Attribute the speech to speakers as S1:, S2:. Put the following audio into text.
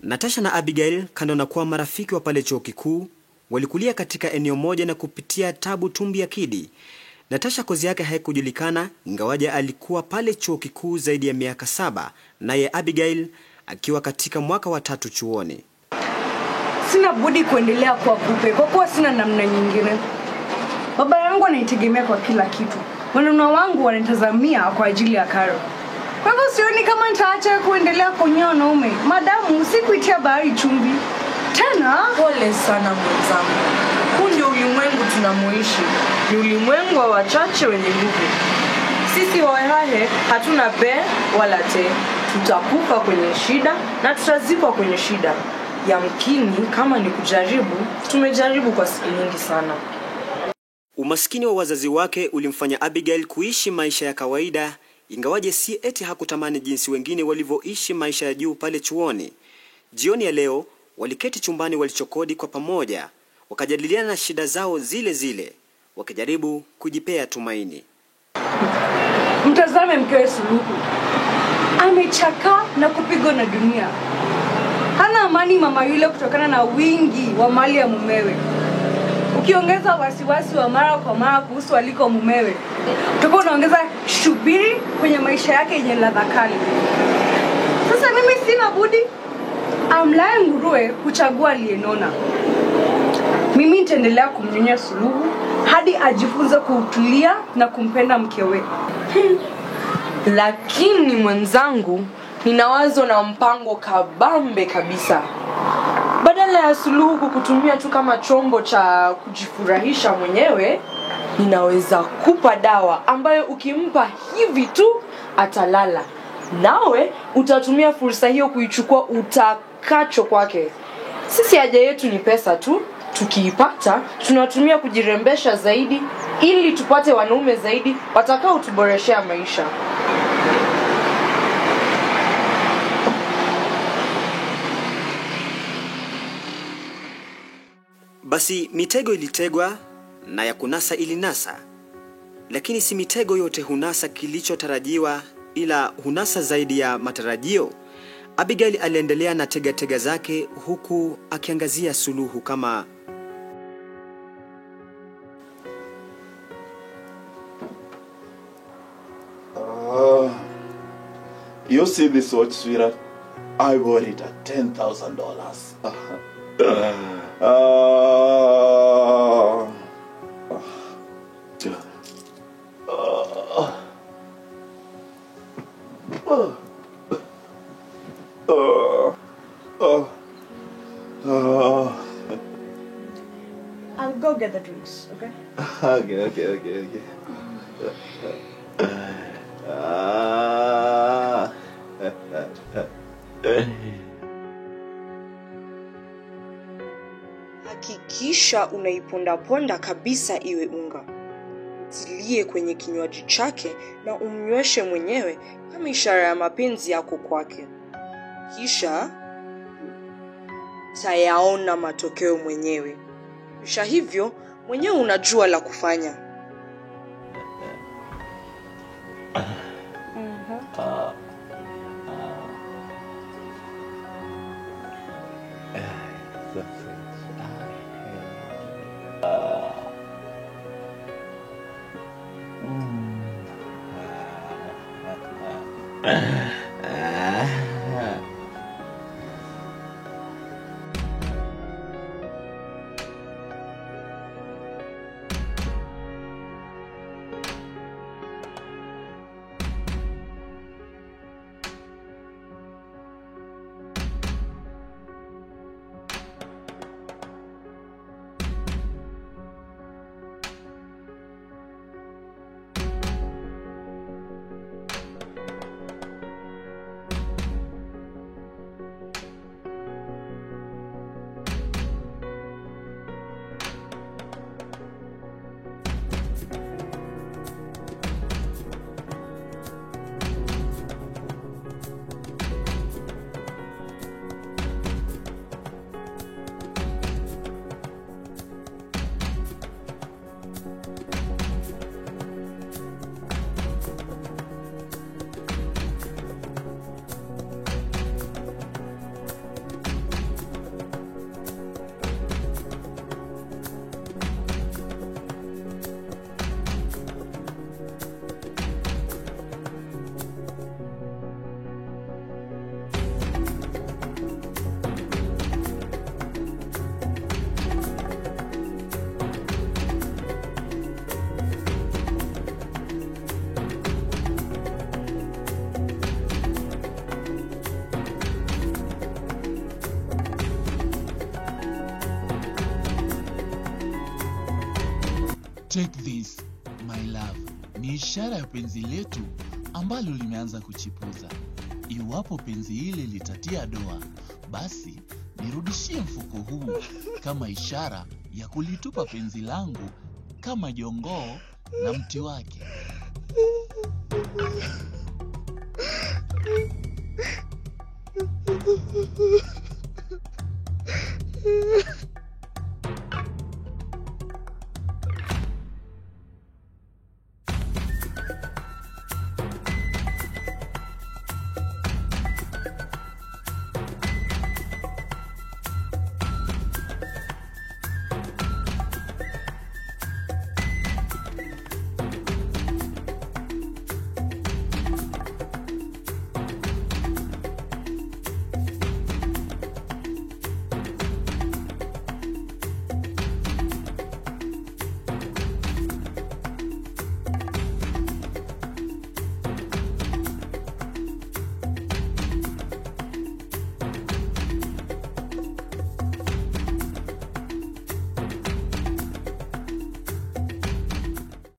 S1: Natasha na Abigail, kando na kuwa marafiki wa pale chuo kikuu, walikulia katika eneo moja na kupitia tabu tumbi ya kidi. Natasha kozi yake haikujulikana, ingawaje alikuwa pale chuo kikuu zaidi ya miaka 7, naye Abigail akiwa katika mwaka wa 3 chuoni.
S2: Sina budi kuendelea kwa kupe, kwa kuwa sina namna nyingine. Baba yangu ananitegemea kwa kila kitu. Wanaume wangu wanatazamia kwa ajili ya karo. Kwa hivyo sioni kama nitaacha kuendelea kunyoa wanaume, madamu sikuitia bahari chumvi. Tena
S3: pole sana mwenzangu. Huu ndio ulimwengu tunamoishi. Ni ulimwengu wa wachache wenye nguvu. Sisi Wahehe hatuna be wala te. Tutakufa kwenye shida na tutazikwa kwenye shida. Yamkini kama ni kujaribu, tumejaribu kwa siku nyingi sana.
S1: Umaskini wa wazazi wake ulimfanya Abigail kuishi maisha ya kawaida, ingawaje si eti hakutamani jinsi wengine walivyoishi maisha ya juu pale chuoni. Jioni ya leo waliketi chumbani walichokodi kwa pamoja, wakajadiliana shida zao zile zile, wakijaribu kujipea tumaini.
S2: Mtazame mkewe Suluhu. Amechakaa na kupigwa na dunia. Hana amani mama yule kutokana na wingi wa mali ya mumewe. Ukiongeza wasiwasi wa mara kwa mara kuhusu aliko mumewe, utakuwa unaongeza shubiri kwenye maisha yake yenye ladha kali. Sasa mimi sina budi amlaye nguruwe kuchagua aliyenona. Mimi nitaendelea kumnyonya Suluhu hadi ajifunze kutulia na kumpenda mkewe.
S3: Lakini mwenzangu, nina wazo na mpango kabambe kabisa. Badala ya Suluhu kutumia tu kama chombo cha kujifurahisha mwenyewe, ninaweza kupa dawa ambayo ukimpa hivi tu atalala. Nawe utatumia fursa hiyo kuichukua utakacho kwake. Sisi haja yetu ni pesa tu. Tukiipata, tunatumia kujirembesha zaidi ili tupate wanaume zaidi watakao tuboreshea maisha.
S1: Basi mitego ilitegwa na ya kunasa ilinasa. Lakini si mitego yote hunasa kilichotarajiwa, ila hunasa zaidi ya matarajio. Abigail aliendelea na tega zake huku akiangazia Suluhu kama
S4: you see this watch, sweetheart? I bought it at $10,000.
S2: I'll go get the drinks, okay?
S4: Okay.
S3: Hakikisha unaiponda kabisa iwe unga. Tilie kwenye kinywaji chake na umnyweshe mwenyewe kama ishara ya mapenzi yako kwake. Kisha tayaona matokeo mwenyewe. Kisha hivyo mwenyewe unajua la kufanya.
S5: Take this, my love. Ni ishara ya penzi letu ambalo limeanza kuchipuza. Iwapo penzi hili litatia doa, basi nirudishie mfuko huu kama ishara ya kulitupa penzi langu kama jongoo na mti wake.